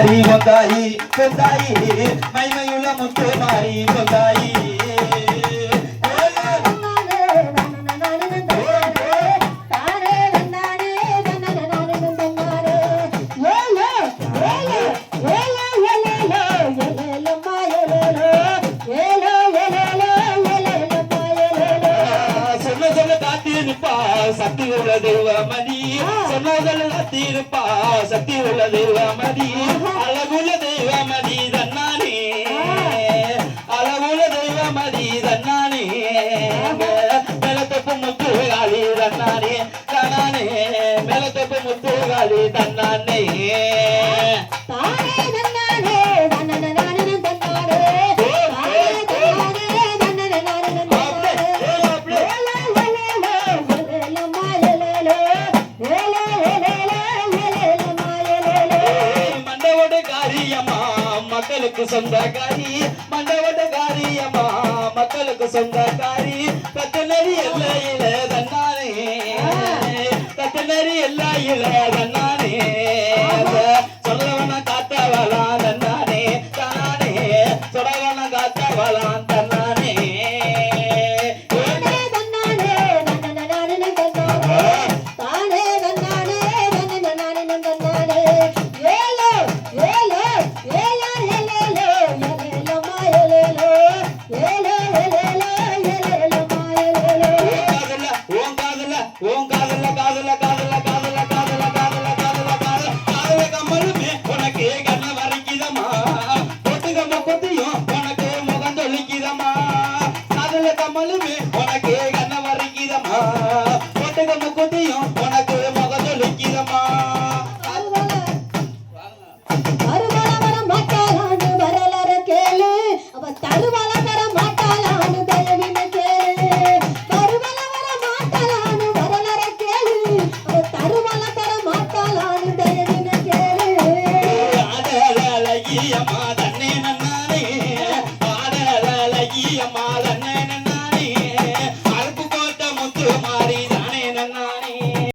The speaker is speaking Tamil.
மாறி கொந்தாயி கொந்தாயி மைமையுள்ள முத்து மாறி கொந்தாயி சக்தி உள்ள தெய்வமதி சொன்னதல் தீர்ப்பா சக்தி உள்ள தெய்வமதி அழகுள்ள தெய்வமதி தன்னானே அழகுள்ள தெய்வமதி தன்னானே மேலத்தப்பு முத்துகாளி தன்னானே தன்னானே மேலத்தப்பு முத்துகாளி தன்னானே மக்களுக்கு சொந்தக்காரி மண்டவட காரியம்மா மக்களுக்கு சொந்தக்காரி கட்டுநரி எல்லையில தன்னானே கட்டுநரி எல்லையில தன்னானே சொல்லவன காத்தவளா தன்னானே தானே சொல்லவன காத்தவளா தன்னானே